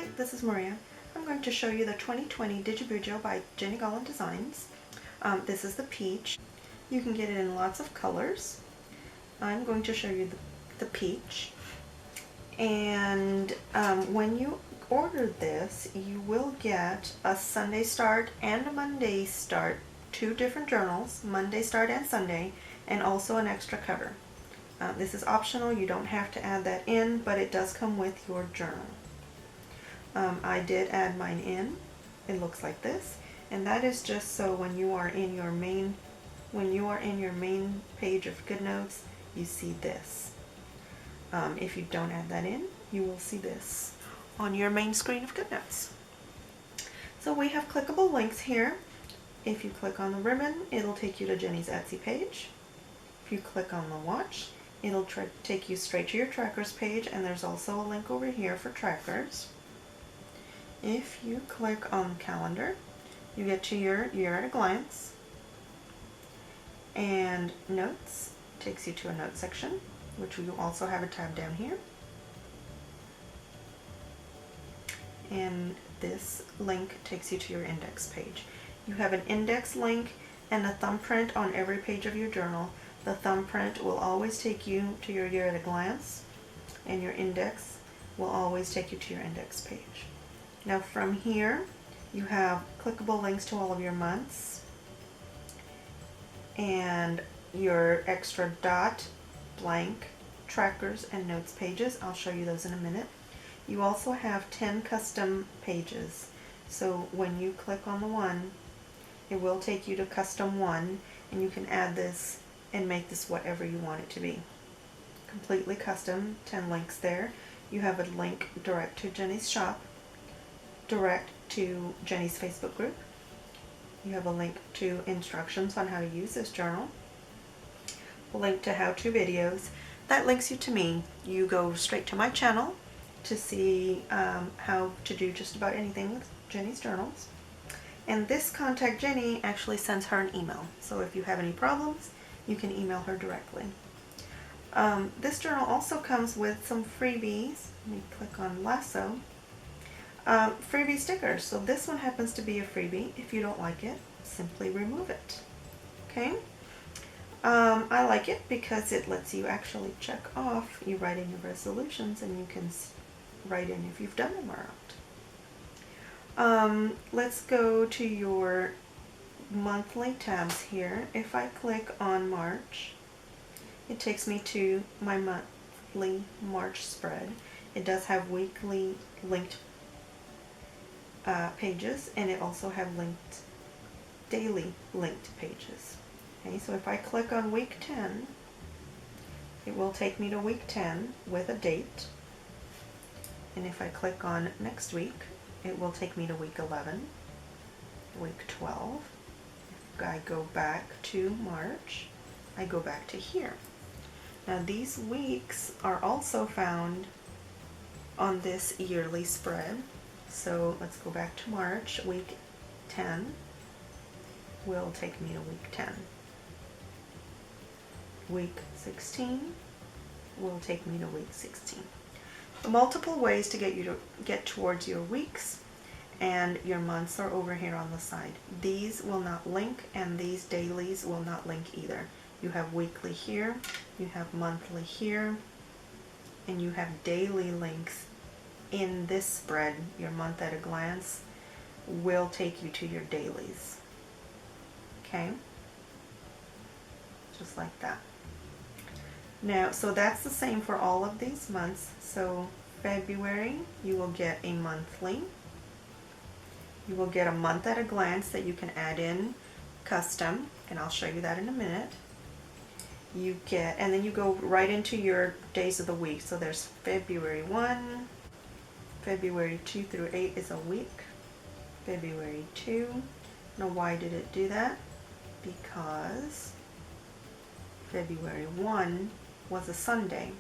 Hi, this is Maria. I'm going to show you the 2020 DigiBujo by Jenny Gollan Designs. This is the peach. You can get it in lots of colors. I'm going to show you the peach. And when you order this, you will get a Sunday Start and a Monday Start, two different journals, Monday Start and Sunday, and also an extra cover. This is optional, you don't have to add that in, but it does come with your journal. I did add mine in. It looks like this, and that is just so when you are in your main page of GoodNotes, you see this. If you don't add that in, you will see this on your main screen of GoodNotes. So we have clickable links here. If you click on the ribbon, it'll take you to Jenny's Etsy page. If you click on the watch, it'll take you straight to your trackers page, and there's also a link over here for trackers. If you click on calendar, you get to your year at a glance, and notes takes you to a note section, which we also have a tab down here. And this link takes you to your index page. You have an index link and a thumbprint on every page of your journal. The thumbprint will always take you to your year at a glance, and your index will always take you to your index page. Now from here, you have clickable links to all of your months and your extra dot, blank, trackers, and notes pages. I'll show you those in a minute. You also have 10 custom pages. So when you click on the one, it will take you to custom one, and you can add this and make this whatever you want it to be. Completely custom, 10 links there. You have a link direct to Jenny's shop, direct to Jenny's Facebook group. You have a link to instructions on how to use this journal, a link to how-to videos. That links you to me. You go straight to my channel to see how to do just about anything with Jenny's journals. And this Contact Jenny actually sends her an email. So if you have any problems, you can email her directly. This journal also comes with some freebies. Let me click on Lasso. Freebie stickers. So this one happens to be a freebie. If you don't like it, simply remove it. Okay? I like it because it lets you actually check off. You write in your resolutions, and you can write in if you've done them or not. Let's go to your monthly tabs here. If I click on March, it takes me to my monthly March spread. It does have weekly linked pages, and it also have daily linked pages. Okay, so if I click on week 10, it will take me to week 10 with a date. And if I click on next week, it will take me to week 11, week 12. If I go back to March, I go back to here. Now these weeks are also found on this yearly spread. So let's go back to March. Week 10 will take me to week 10. Week 16 will take me to week 16. Multiple ways to get you to get towards your weeks, and your months are over here on the side. These will not link, and these dailies will not link either. You have weekly here, you have monthly here, and you have daily links in this spread. Your month at a glance will take you to your dailies. Okay? Just like that. Now, so that's the same for all of these months. So February, you will get a monthly. You will get a month at a glance that you can add in custom, and I'll show you that in a minute. You get, and then you go right into your days of the week. So there's February 1, February 2 through 8 is a week. February 2. Now why did it do that? Because February 1 was a Sunday.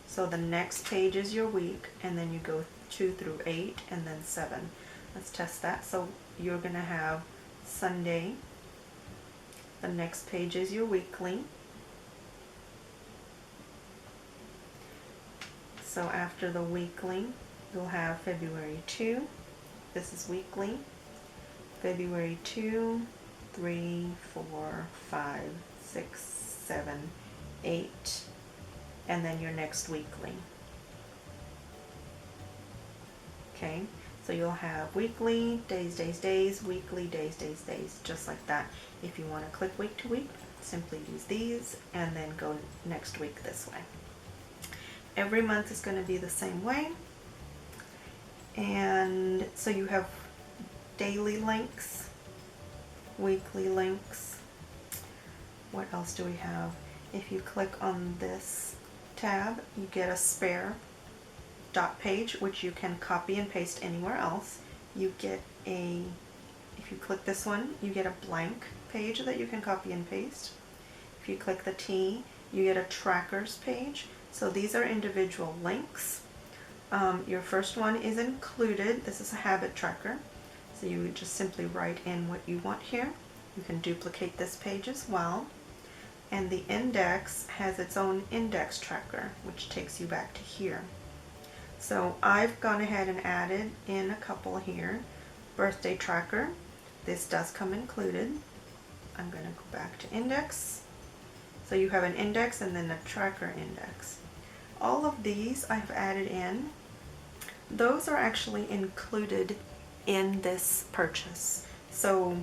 So the next page is your week, and then you go 2 through 8 and then 7. Let's test that. So you're going to have Sunday. The next page is your weekly. So after the weekly, you'll have February 2, this is weekly, February 2, 3, 4, 5, 6, 7, 8, and then your next weekly. Okay, so you'll have weekly, days, days, days, weekly, days, days, days, just like that. If you want to click week to week, simply use these and then go next week this way. Every month is going to be the same way. And so you have daily links, weekly links. What else do we have? If you click on this tab, you get a spare dot page, which you can copy and paste anywhere else. You get if you click this one, you get a blank page that you can copy and paste. If you click the T, you get a trackers page. So these are individual links. Your first one is included. This is a habit tracker. So you would just simply write in what you want here. You can duplicate this page as well. And the index has its own index tracker, which takes you back to here. So I've gone ahead and added in a couple here. Birthday tracker. This does come included. I'm going to go back to index. So you have an index and then a tracker index. All of these I've added in. Those are actually included in this purchase. So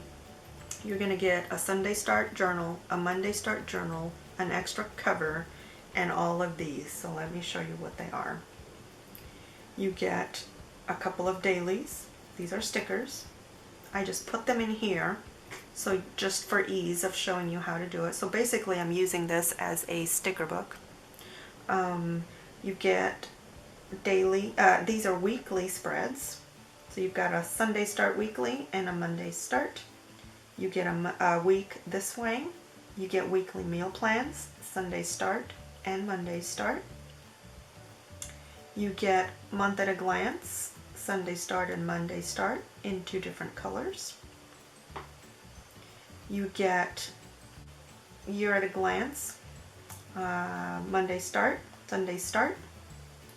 you're going to get a Sunday Start journal, a Monday Start journal, an extra cover, and all of these. So let me show you what they are. You get a couple of dailies. These are stickers. I just put them in here, so just for ease of showing you how to do it. So basically I'm using this as a sticker book. You get daily, these are weekly spreads. So you've got a Sunday Start weekly and a Monday Start. You get a week this way. You get weekly meal plans, Sunday Start and Monday Start. You get month at a glance, Sunday Start and Monday Start in 2 different colors. You get year at a glance, Monday Start, Sunday Start,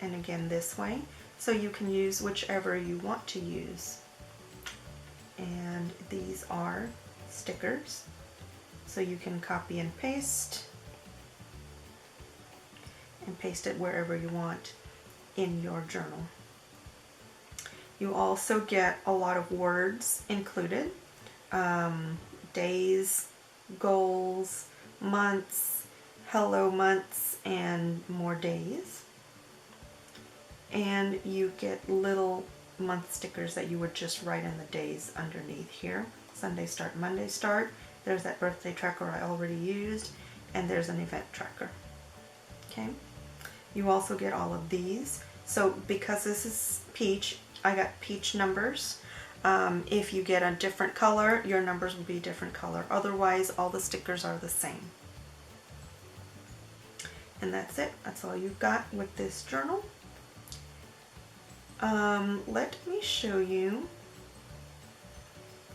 and again this way. So you can use whichever you want to use. And these are stickers. So you can copy and paste it wherever you want in your journal. You also get a lot of words included. Days, goals, months, hello months, and more days. And you get little month stickers that you would just write in the days underneath here. Sunday Start, Monday Start. There's that birthday tracker I already used, and there's an event tracker. Okay. You also get all of these. So because this is peach, I got peach numbers. If you get a different color, your numbers will be a different color. Otherwise, all the stickers are the same. And that's it. That's all you've got with this journal. Let me show you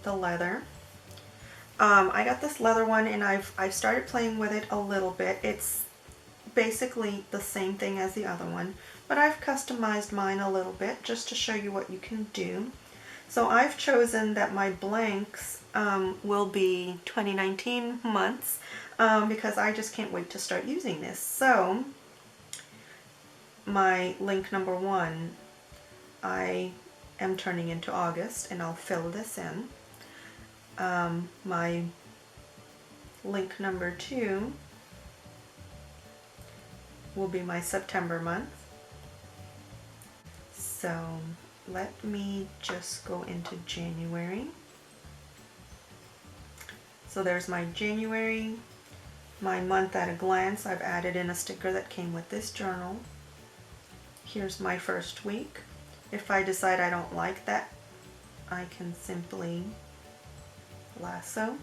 the leather. I got this leather one and I've started playing with it a little bit. It's basically the same thing as the other one, but I've customized mine a little bit just to show you what you can do. So I've chosen that my blanks will be 2019 months because I just can't wait to start using this. So my link number 1 I am turning into August, and I'll fill this in. My link number 2 will be my September month. So let me just go into January. So there's my January, my month at a glance. I've added in a sticker that came with this journal. Here's my first week. If I decide I don't like that, I can simply lasso,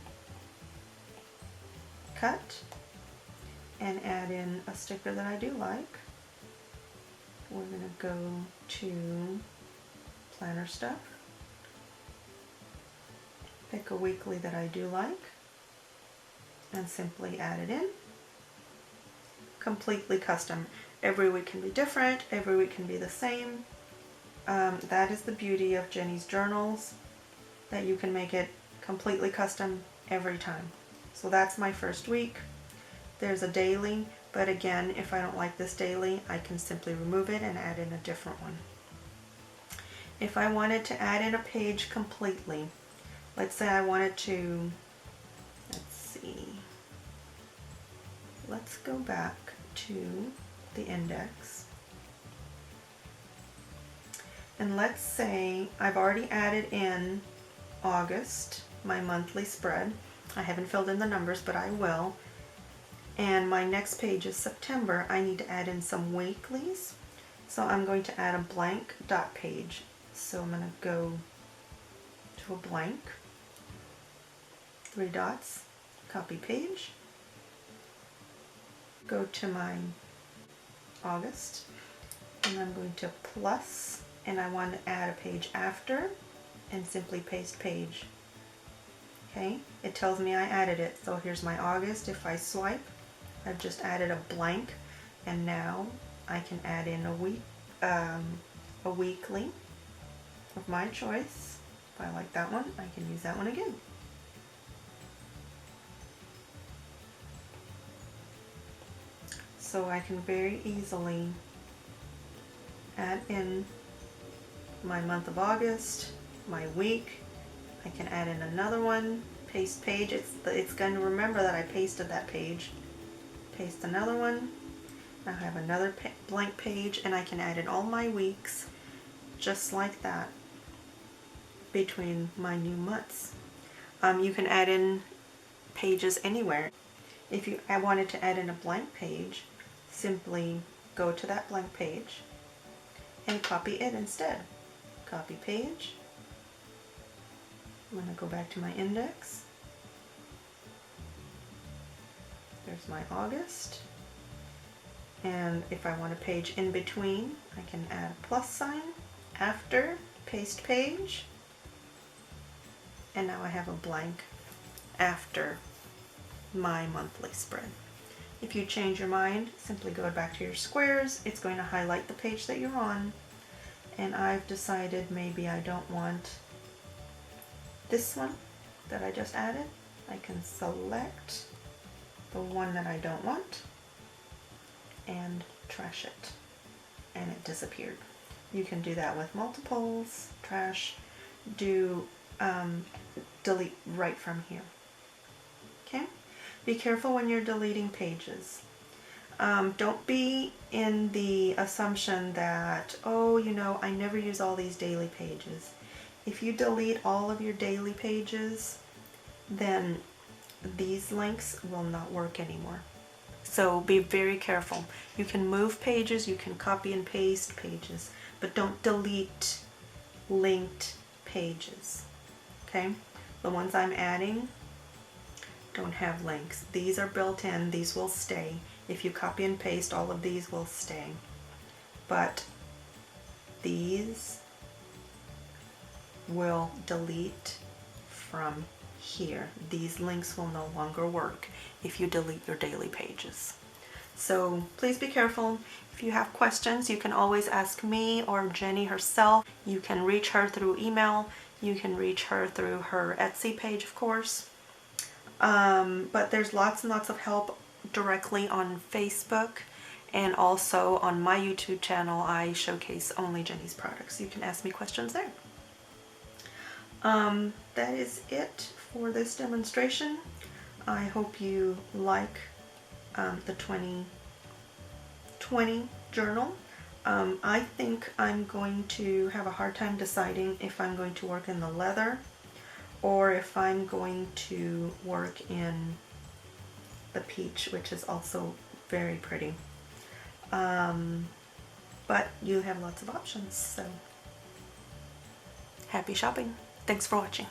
cut, and add in a sticker that I do like. We're going to go to planner stuff, pick a weekly that I do like, and simply add it in. Completely custom. Every week can be different, every week can be the same. that is the beauty of Jenny's journals, that you can make it completely custom every time. So that's my first week. There's a daily, but again, if I don't like this daily, I can simply remove it and add in a different one. If I wanted to add in a page completely, let's say I wanted to, let's see, let's go back to the index. And let's say I've already added in August, my monthly spread. I haven't filled in the numbers, but I will. And my next page is September. I need to add in some weeklies. So I'm going to add a blank dot page. So I'm going to go to a blank, 3 dots, copy page, go to my August, and I'm going to plus, and I want to add a page after, and simply paste page. Okay, it tells me I added it. So here's my August. If I swipe, I've just added a blank, and now I can add in a weekly of my choice. If I like that one, I can use that one again. So I can very easily add in my month of August, my week. I can add in another one, paste page. It's going to remember that I pasted that page. Paste another one. Now I have another blank page, and I can add in all my weeks just like that between my new months. You can add in pages anywhere. If I wanted to add in a blank page, simply go to that blank page and copy it instead. Copy page. I'm going to go back to my index. There's my August. And if I want a page in between, I can add a plus sign, after, paste page, and now I have a blank after my monthly spread. If you change your mind, simply go back to your squares. It's going to highlight the page that you're on, and I've decided maybe I don't want this one that I just added. I can select the one that I don't want and trash it, and it disappeared. You can do that with multiples, trash, delete right from here. Okay? Be careful when you're deleting pages. Don't be in the assumption that, oh, you know, I never use all these daily pages. If you delete all of your daily pages, then these links will not work anymore. So be very careful. You can move pages, you can copy and paste pages, but don't delete linked pages. Okay? The ones I'm adding don't have links. These are built in, these will stay. If you copy and paste, all of these will stay. But these will delete from here. These links will no longer work if you delete your daily pages. So please be careful. If you have questions, you can always ask me or Jenny herself. You can reach her through email. You can reach her through her Etsy page, of course. But there's lots and lots of help directly on Facebook, and also on my YouTube channel I showcase only Jenny's products. You can ask me questions there. That is it for this demonstration. I hope you like the 2020 journal. I think I'm going to have a hard time deciding if I'm going to work in the leather or if I'm going to work in the peach, which is also very pretty. But you have lots of options, so happy shopping. Thanks for watching.